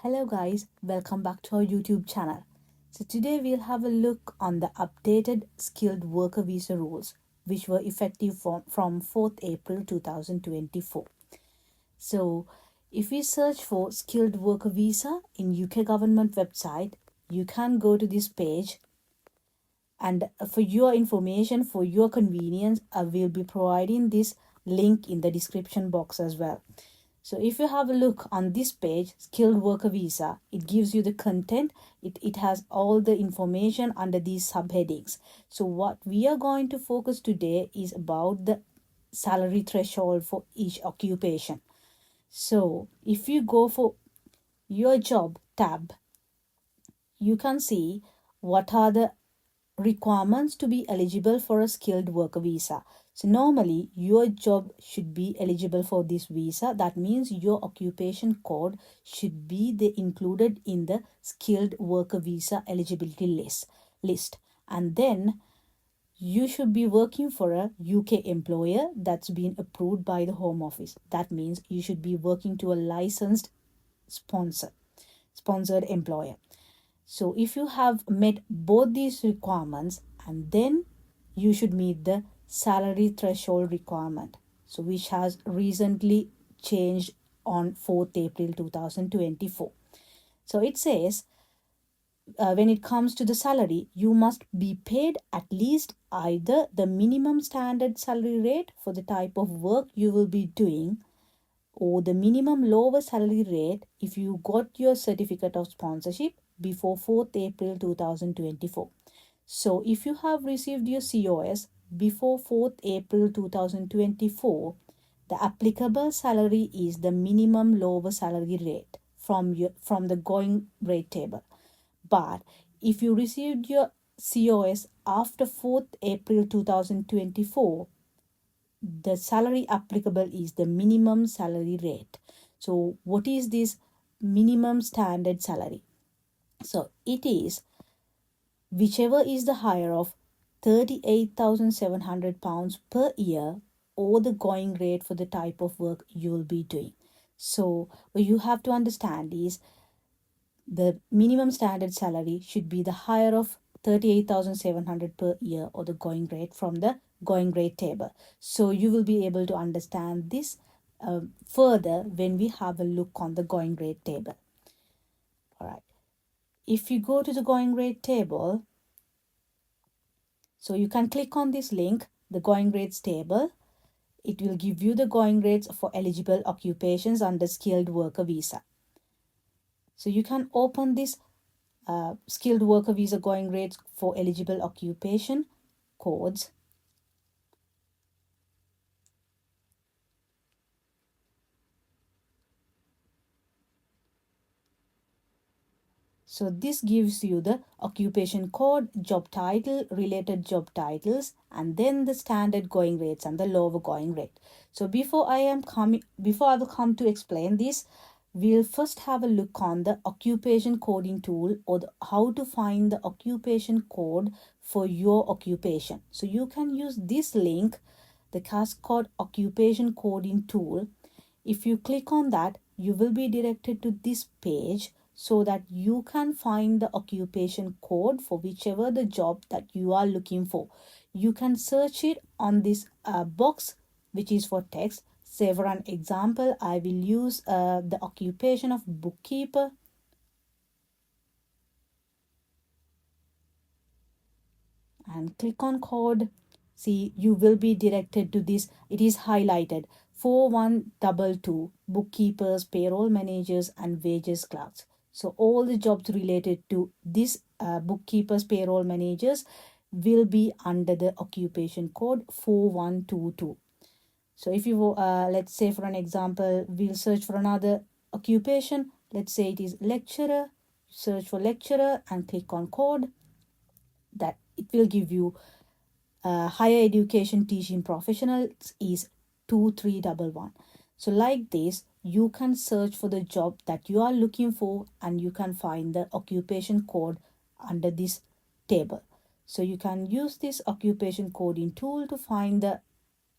Hello guys, welcome back to our YouTube channel. So today we'll have a look on the updated skilled worker visa rules which were effective from 4th April 2024. So if we search for skilled worker visa in UK government website, you can go to this page, and for your information, for your convenience, I will be providing this link in the description box as well. So if you have a look on this page, skilled worker visa, it gives you the content. It has all the information under these subheadings. So what we are going to focus today is about the salary threshold for each occupation. So if you go for your job tab, you can see what are the requirements to be eligible for a skilled worker visa. So normally your job should be eligible for this visa. That means your occupation code should be included in the skilled worker visa eligibility list. And then you should be working for a UK employer that's been approved by the Home Office. That means you should be working to a licensed sponsored employer. So if you have met both these requirements, and then you should meet the salary threshold requirement, so which has recently changed on 4th April 2024. So it says when it comes to the salary, you must be paid at least either the minimum standard salary rate for the type of work you will be doing, or the minimum lower salary rate if you got your certificate of sponsorship before 4th April 2024. So if you have received your COS before 4th April 2024, the applicable salary is the minimum lower salary rate from the going rate table. But if you received your COS after 4th April 2024, the salary applicable is the minimum salary rate. So what is this minimum standard salary? So it is whichever is the higher of £38,700 per year, or the going rate for the type of work you will be doing. So what you have to understand is the minimum standard salary should be the higher of 38,700 per year, or the going rate from the going rate table. So you will be able to understand this further when we have a look on the going rate table. All right. If you go to the going rate table, so you can click on this link, the going rates table. It will give you the going rates for eligible occupations under skilled worker visa. So you can open this skilled worker visa going rates for eligible occupation codes. So this gives you the occupation code, job title, related job titles, and then the standard going rates and the lower going rate. So before I will come to explain this, we'll first have a look on the occupation coding tool, or how to find the occupation code for your occupation. So you can use this link, the Cascode occupation coding tool. If you click on that, you will be directed to this page, so that you can find the occupation code for whichever the job that you are looking for. You can search it on this box, which is for text. Say for an example, I will use the occupation of bookkeeper. And click on code. See, you will be directed to this. It is highlighted 4122, bookkeepers, payroll managers, and wages clerks. So all the jobs related to this bookkeepers, payroll managers will be under the occupation code 4122. So if you let's say for an example, we'll search for another occupation. Let's say it is lecturer. Search for lecturer and click on code. That it will give you higher education teaching professionals is 2311. So like this, you can search for the job that you are looking for, and you can find the occupation code under this table. So you can use this occupation coding tool to find the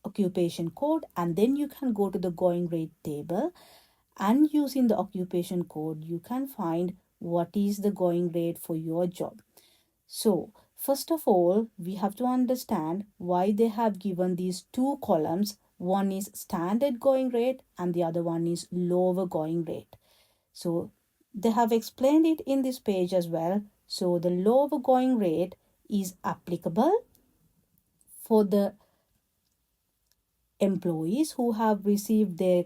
occupation code, and then you can go to the going rate table and using the occupation code, you can find what is the going rate for your job. So, first of all, we have to understand why they have given these two columns. One is standard going rate and the other one is lower going rate. So, they have explained it in this page as well. So, the lower going rate is applicable for the employees who have received their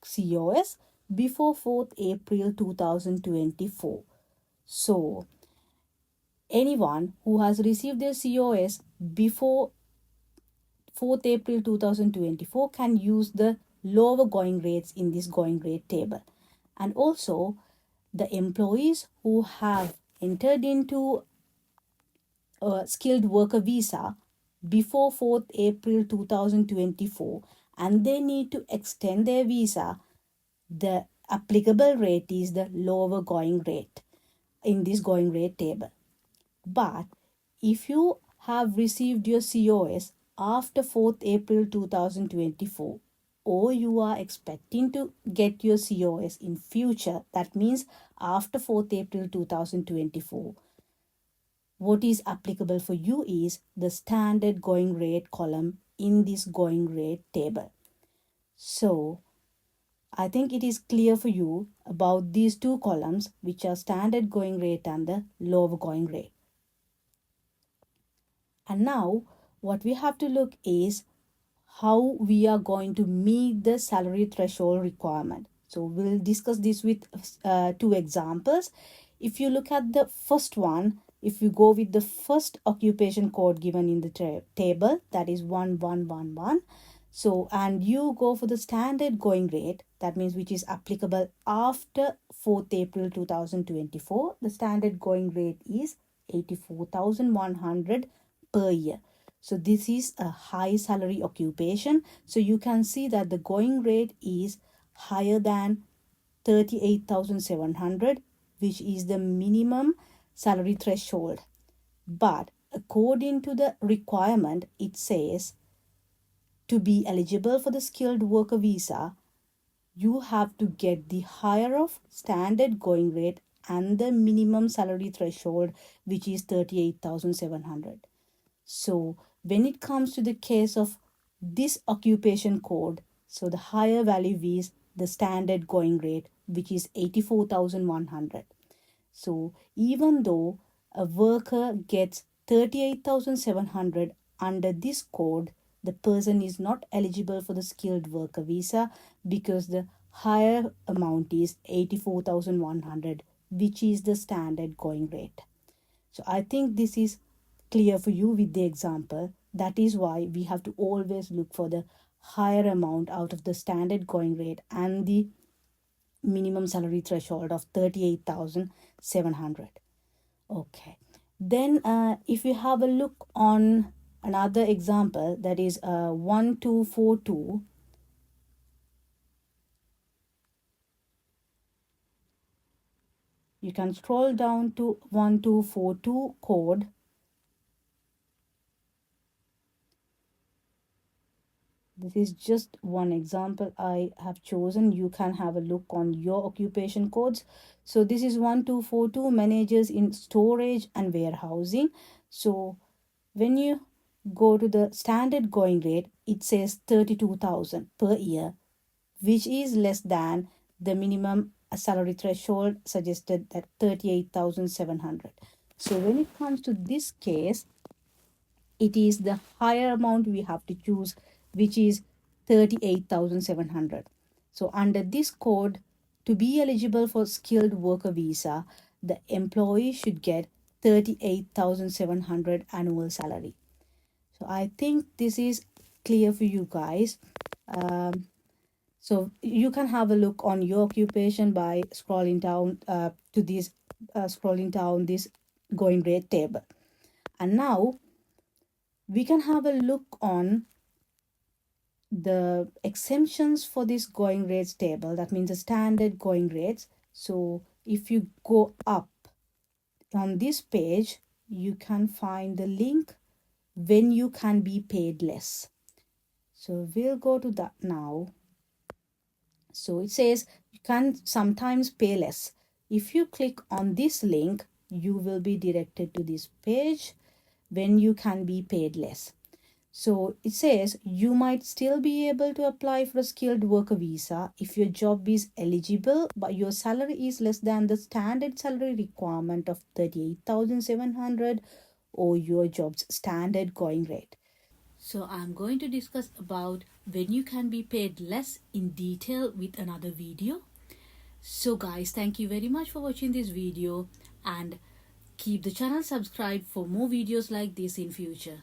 COS before 4th April 2024. So, anyone who has received their COS before 4th April 2024 can use the lower going rates in this going rate table. And also, the employees who have entered into a skilled worker visa before 4th April 2024 and they need to extend their visa, the applicable rate is the lower going rate in this going rate table. But if you have received your COS after 4th April 2024 or you are expecting to get your COS in future, that means after 4th April 2024, what is applicable for you is the standard going rate column in this going rate table. So I think it is clear for you about these two columns, which are standard going rate and the lower going rate. And now what we have to look is how we are going to meet the salary threshold requirement. So we'll discuss this with two examples. If you look at the first one, if you go with the first occupation code given in the table, that is 1111. So, and you go for the standard going rate, that means which is applicable after 4th April 2024. The standard going rate is 84,100 per year. So this is a high salary occupation. So you can see that the going rate is higher than 38,700, which is the minimum salary threshold. But according to the requirement, it says to be eligible for the skilled worker visa, you have to get the higher of standard going rate and the minimum salary threshold, which is 38,700. So when it comes to the case of this occupation code, so the higher value is the standard going rate, which is 84,100. So even though a worker gets 38,700 under this code, the person is not eligible for the skilled worker visa because the higher amount is 84,100, which is the standard going rate. So I think this is clear for you with the example. That is why we have to always look for the higher amount out of the standard going rate and the minimum salary threshold of 38,700. Okay. Then if we have a look on another example, that is 1242, you can scroll down to 1242 code. This is just one example I have chosen. You can have a look on your occupation codes. So this is 1242 managers in storage and warehousing. So when you go to the standard going rate, it says 32,000 per year, which is less than the minimum salary threshold suggested at 38,700. So when it comes to this case, it is the higher amount we have to choose, which is 38,700. So under this code, to be eligible for skilled worker visa, the employee should get 38,700 annual salary. So I think this is clear for you guys. So you can have a look on your occupation by scrolling down to this going rate table. And now we can have a look on the exemptions for this going rates table. That means the standard going rates. So if you go up on this page, you can find the link when you can be paid less. So we'll go to that now. So it says You can sometimes pay less. If you click on this link, you will be directed to this page when you can be paid less. So it says you might still be able to apply for a skilled worker visa if your job is eligible, but your salary is less than the standard salary requirement of 38,700 or your job's standard going rate. So I'm going to discuss about when you can be paid less in detail with another video. So guys, thank you very much for watching this video and keep the channel subscribed for more videos like this in future.